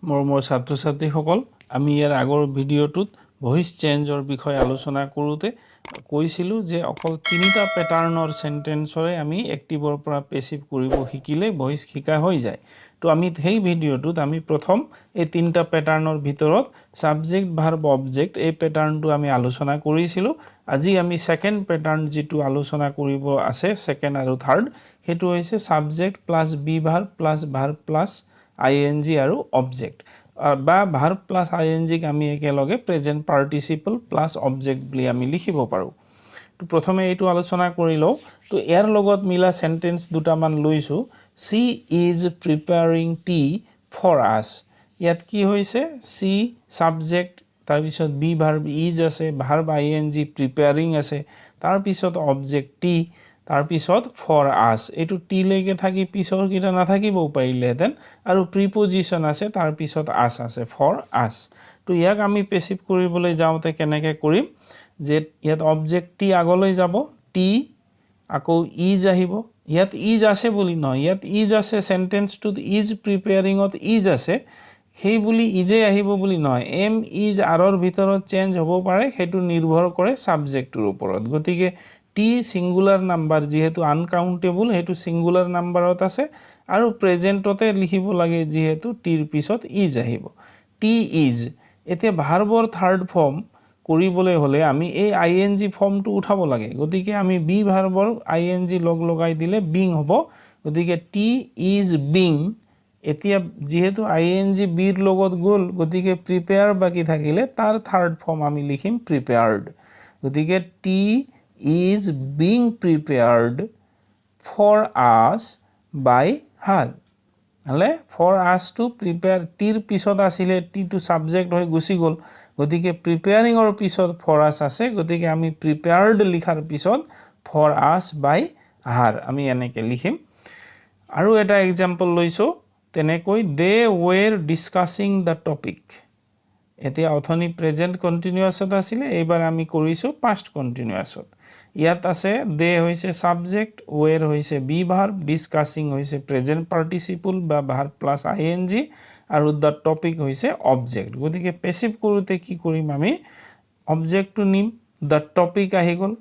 মোৰ ছাত্ৰ-ছাত্ৰীসকল আমি ইয়াৰ আগৰ ভিডিঅ'টোত ভয়েস চেঞ্জৰ বিষয়ে আলোচনা কৰোঁতে কৈছিলোঁ যে অকল তিনিটা প্যাটাৰ্নৰ সেন্টেন্সৰে আমি এক্টিভৰ পৰা পেসিভ কৰিব শিকিলে ভয়েস শিকা হৈ যায় তো আমি সেই ভিডিঅ'টোত আমি প্ৰথম এই তিনিটা প্যাটাৰ্নৰ ভিতৰত সাবজেক্ট ভাৰ্ব অবজেক্ট এই প্যাটাৰ্নটো আমি আলোচনা কৰিছিলোঁ আজি আমি সেকেন্ড প্যাটাৰ্ন যেটো আলোচনা কৰিব আছে সেকেন্ড আৰু থাৰ্ড হেতু হৈছে subject plus be verb plus verb plus ing আৰু অবজেক্ট বা ভাৰ্ব প্লাস ing ক আমি একেলগে প্ৰেজেন্ট পাৰ্টিসিপল প্লাস অবজেক্ট বুলি আমি লিখিব পাৰো তো প্ৰথমে এইটো আলোচনা কৰি লও তো ইয়াৰ লগত মিলা সেন্টেন্স দুটামান লৈছো she is preparing tea for us ইয়াত কি হৈছে she সাবজেক্ট তাৰ পিছত বি ভাৰ্ব is আছে ভাৰ্ব ing preparing আছে তাৰ পিছত অবজেক্ট tea তাৰ পিছত for us এটো টি লৈকে থাকি পিছৰ কিটা না থাকিবও পাৰিলেহেতেন আৰু প্ৰিপজিশন আছে তাৰ পিছত us আছে for us তো ইয়াক আমি পেসিভ কৰিবলৈ যাওঁতে কেনেকৈ কৰিম যে ইয়াত অবজেক্ট টি আগলৈ যাব টি আকৌ is আহিব ইয়াত is আছে বুলি নহয় ইয়াত is আছে সেন্টেন্সটোত is প্ৰিপেয়াৰিংত is আছে সেই বুলি ইজে আহিব বুলি নহয় এম is আৰৰ ভিতৰত চেঞ্জ হ'ব পাৰে হেতু নিৰ্ভৰ কৰে সাবজেক্টৰ ওপৰত গতিকে টি সিঙ্গুলাৰ নাম্বাৰ যেহেতু আনকাউন্টেবল হেতু সিঙ্গুলাৰ নাম্বাৰত আছে আৰু প্ৰেজেন্টতে লিখিব লাগে যেহেতু টিৰ পিছত ইজ আহিব টি ইজ এতিয়া ভাৰ্বৰ থাৰ্ড ফৰ্ম কৰিবলৈ হলে আমি এই আইএনজি ফৰ্মটো উঠাব লাগে গতিকে আমি বি ভাৰ্বৰ আইএনজি লগ লগাই দিলে বিং হ'ব গতিকে টি ইজ বিং এতিয়া যেহেতু আইএনজি বিৰ লগত গল গতিকে প্ৰিপেয়াৰ বাকি থাকিলে তাৰ থাৰ্ড ফৰ্ম আমি লিখিম প্ৰিপেয়াৰ্ড গতিকে T is being prepared for us by her হলে for us to prepare টিৰ পিছত আছিল টি টু সাবজেক্ট হৈ গুছি গল গতিকে প্ৰিপেয়াৰিং অৰ পিছত for us আছে গতিকে আমি prepared লিখাৰ পিছত for us by her আমি এনেকৈ লিখিম আৰু এটা এক্সাম্পল লৈছো তেনেকৈ they were discussing the topic এতিয়া অথনি প্ৰেজেন্ট কন্টিনিউয়াছত আছিল এইবাৰ আমি কৰিছো past কন্টিনিউয়াছত ইয়াত আছে দে হৈছে সাবজেক্ট ওয়েৰ হৈছে বি ভাৰ্ব ডিসকাসিং হৈছে প্ৰেজেন্ট পাৰ্টিসিপল বা ভাৰ্ব প্লাস আইএনজি আৰু দা টপিক হৈছে অবজেক্ট গতিকে পেসিভ কৰোতে কি কৰিম আমি অবজেক্টটো নিম দা টপিক আহি গল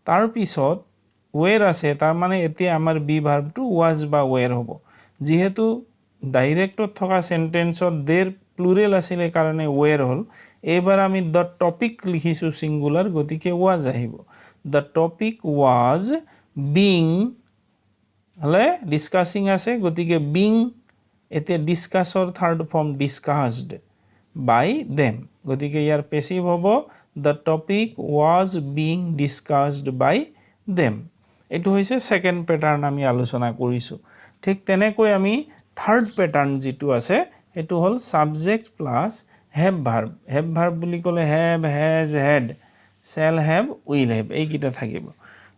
তাৰ পিছত ওয়েৰ আছে তাৰ মানে এতিয়া আমাৰ বি ভাৰ্বটো ওয়াজ বা ওয়েৰ হ'ব যেহেতু ডাইৰেক্টত থকা সেন্টেন্সত দেৰ প্লুৰেল আছিল কাৰণে ওয়েৰ হল এবাৰ আমি দা টপিক লিখিছো সিঙ্গুলার গতিকে ওয়াজ আহিব The topic was being হলে discussing আছে গতিকে being এতিয়া discussor third form discussed by them গতিকে ইয়াৰ পেসিভ হ'ব the topic was being discussed by them এটো হৈছে সেকেন্ড প্যাটাৰ্ন আমি আলোচনা কৰিছো ঠিক তেনেকৈ আমি থাৰ্ড প্যাটাৰ্ন যেটো আছে এটো হল সাবজেক্ট প্লাস have verb বুলি ক'লে have has had shall have will have এই কিটা থাকিব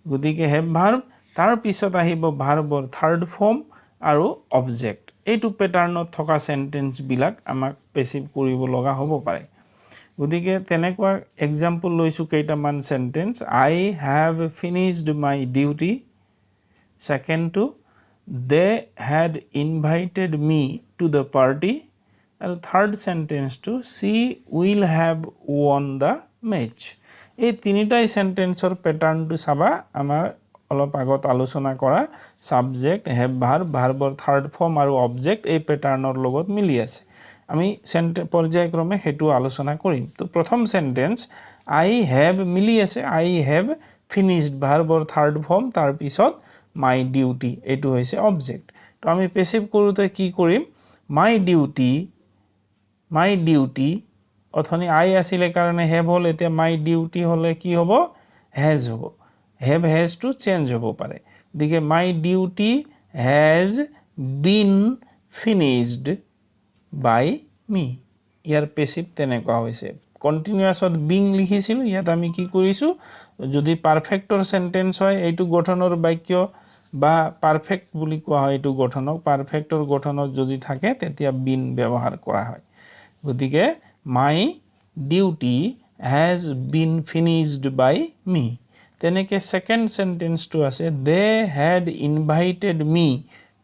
গতিকে have verb তাৰ পিছত আহিব ভাৰ্বৰ থাৰ্ড ফৰ্ম আৰু অবজেক্ট এইটো প্যাটাৰ্নত থকা সেন্টেন্স বিলাক আমাক পেসিভ কৰিব লগা হ'ব পাৰে গতিকে তেনেকুৱা এক্সাম্পল লৈছো কেইটামান sentence I have finished my duty second to they had invited me to the party and third sentence to she will have won the match এই তিনিটাই সেন্টেন্সৰ প্যাটাৰ্নটো চাবা আমাৰ অলপ আগত আলোচনা কৰা সাবজেক্ট হ্যাভ ভাৰ্ব ভাৰ্বৰ থাৰ্ড ফৰ্ম আৰু অবজেক্ট এই প্যাটাৰ্নৰ লগত মিলি আছে আমি পৰ্যায়ক্ৰমে হেতু আলোচনা কৰিম তো প্ৰথম সেন্টেন্স I have মিলি আছে I have finished ভাৰ্বৰ থাৰ্ড ফৰ্ম তাৰ পিছত my duty এটো হৈছে অবজেক্ট তো আমি পেসিভ কৰোতে কি কৰিম my duty অথনি আই আছিল কাৰণে হেভ হল এতিয়া মাই ডিউটি হলে কি হ'ব হেজ হ'ব হেভ হেজ টু চেঞ্জ হ'ব পাৰে দিকে my duty has been finished by me ইয়াৰ পেসিভ তেনেকুৱা হৈছে কন্টিনিউয়াছত বিং লিখিছিল ইয়াত আমি কি কৰিছো যদি পাৰফেক্টৰ সেন্টেন্স হয় এইটো গঠনৰ বাক্য বা পাৰফেক্ট বুলি কোৱা হয় এইটো গঠনক পাৰফেক্টৰ গঠনত যদি থাকে তেতিয়া বিন ব্যৱহাৰ কৰা হয় গতিকে my duty has been finished by me তেনেকে সেকেন্ড সেন্টেন্স টো আছে they had invited me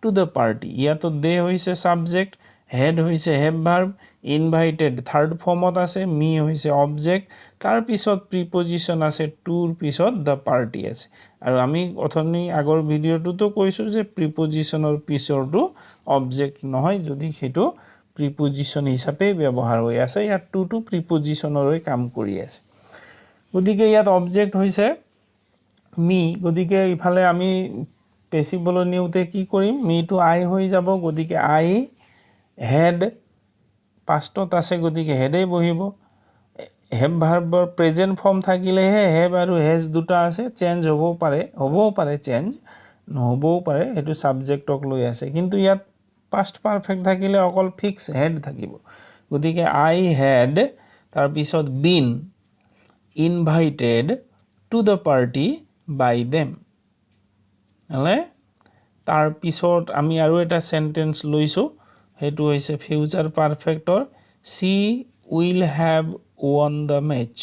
to the party ইয়াতো they হৈছে সাবজেক্ট হেড হৈছে হেভ ভাৰ্ব, ইনভাইটেড থাৰ্ড ফৰ্মত আছে, মি হৈছে অবজেক্ট, তাৰ পিছত প্ৰিপজিশ্যন আছে, টুৰ পিছত দ্য পাৰ্টি আছে। আৰু আমি অথনি আগৰ ভিডিঅ'টোতো কৈছোঁ যে প্ৰিপজিশ্যনৰ পিছৰটো অবজেক্ট নহয় যদি সেইটো প্ৰিপজিশ্যন হিচাপে ব্যৱহাৰ হৈ আছে। ইয়াত টুটো প্ৰিপজিশ্যনৰে কাম কৰি আছে। গতিকে ইয়াত অবজেক্ট হৈছে মি, গতিকে ইফালে আমি পেচিবলৈ নিওঁতে কি কৰিম, মিটো আই হৈ যাব, গতিকে আই হেড পাষ্টত আছে গতিকে হেডেই বহিব। হেভ ভাৰ্বৰ প্ৰেজেণ্ট ফৰ্ম থাকিলেহে হেভ আৰু হেজ দুটা আছে, চেঞ্জ হ'বও পাৰে চেঞ্জ, নহ'বও পাৰে, সেইটো ছাবজেক্টক লৈ আছে। কিন্তু ইয়াত পাষ্ট পাৰফেক্ট থাকিলে অকল ফিক্স হেড থাকিব, গতিকে আই হেড তাৰপিছত been invited to the party by them. হ'লে তাৰপিছত আমি আৰু এটা চেণ্টেন্স লৈছোঁ, সেইটো হৈছে ফিউচাৰ পাৰফেক্টৰ she will have won the match.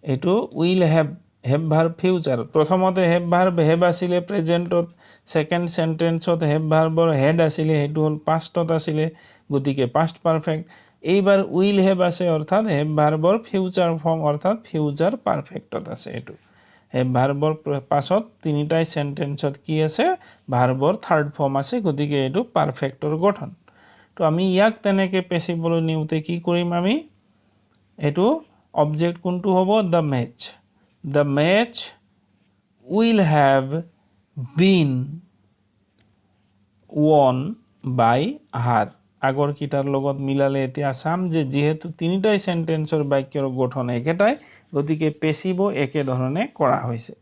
এইটো will have, have verb future, প্ৰথমতে হেভ ভাৰ্ব হেভ আছিলে প্ৰেজেণ্টত, ছেকেণ্ড চেণ্টেন্সত হেভ ভাৰ্বৰ হেড আছিলে, সেইটো হ'ল পাষ্টত আছিলে, গতিকে পাষ্ট পাৰফেক্ট। এইবাৰ উইল হেভ আছে অৰ্থাৎ হেভ ভাৰ্বৰ ফিউচাৰ ফৰ্ম অৰ্থাৎ ফিউচাৰ পাৰফেক্টত আছে। এইটো হেভ ভাৰ্বৰ পাছত তিনিটাই চেণ্টেন্সত কি আছে, ভাৰ্বৰ থাৰ্ড ফৰ্ম আছে, গতিকে এইটো পাৰফেক্টৰ গঠন। তো আমি ইয়াক তেনেকৈ পেচিবলৈ নিওঁতে কি কৰিম, আমি এইটো অবজেক্ট কোনটো হ'ব, the match. The match will have been won by her. আগৰ কিটাৰ লগত মিলালে এতিয়া চাম যে যিহেতু তিনিটাই চেণ্টেন্সৰ বাক্যৰ গঠন একেটাই, গতিকে পেচিভ একেধৰণে কৰা হৈছে।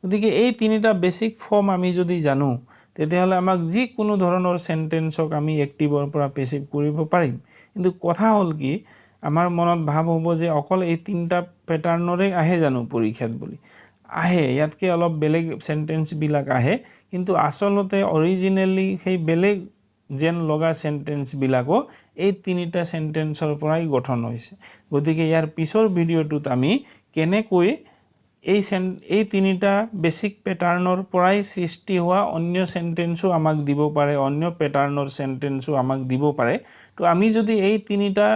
গতিকে এই তিনিটা বেছিক ফৰ্ম আমি যদি জানো, তেতিয়াহ'লে আমাক যিকোনো ধৰণৰ চেণ্টেন্সক আমি এক্টিভৰ পৰা পেচিভ কৰিব পাৰিম। কিন্তু কথা হ'ল কি, আমাৰ মনত ভাৱ হ'ব যে অকল এই তিনিটা পেটাৰ্ণৰে আহে জানো পৰীক্ষাত বুলি। আহে, ইয়াতকৈ অলপ বেলেগ চেণ্টেন্সবিলাক আহে, কিন্তু আচলতে অৰিজিনেলি সেই বেলেগ যেন লগা চেণ্টেন্সবিলাকো এই তিনিটা চেণ্টেন্সৰ পৰাই গঠন হৈছে। গতিকে ইয়াৰ পিছৰ ভিডিঅ'টোত আমি কেনেকৈ এই তিনিটা বেছিক পেটাৰ্ণৰ পৰাই সৃষ্টি হোৱা অন্য চেণ্টেন্সো আমাক দিব পাৰে, অন্য পেটাৰ্ণৰ চেণ্টেন্সো আমাক দিব পাৰে। তো আমি যদি এই তিনিটা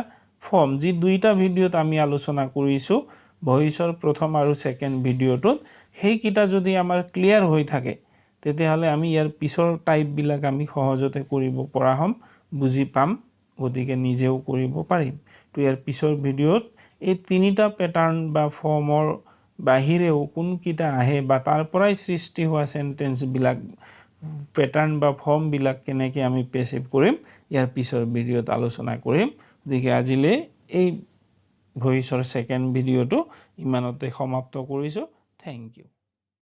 ফৰ্ম, যি দুইটা ভিডিঅ'ত আমি আলোচনা কৰিছোঁ ভইচৰ প্ৰথম আৰু ছেকেণ্ড ভিডিঅ'টোত, সেইকেইটা যদি আমাৰ ক্লিয়াৰ হৈ থাকে, তেতিয়াহ'লে আমি ইয়াৰ পিছৰ টাইপবিলাক আমি সহজতে কৰিব পৰা হ'ম, বুজি পাম, গতিকে নিজেও কৰিব পাৰিম। তো ইয়াৰ পিছৰ ভিডিঅ'ত এই তিনিটা পেটাৰ্ণ বা ফৰ্মৰ বাহিৰেও কোনকেইটা আহে বা তাৰ পৰাই সৃষ্টি হোৱা চেণ্টেন্সবিলাক, পেটাৰ্ণ বা ফৰ্মবিলাক কেনেকৈ আমি পেচিভ কৰিম, ইয়াৰ পিছৰ ভিডিঅ'ত আলোচনা কৰিম। গতিকে আজিলৈ এই ভইচৰ ছেকেণ্ড ভিডিঅ'টো ইমানতে সমাপ্ত কৰিছোঁ। Thank U.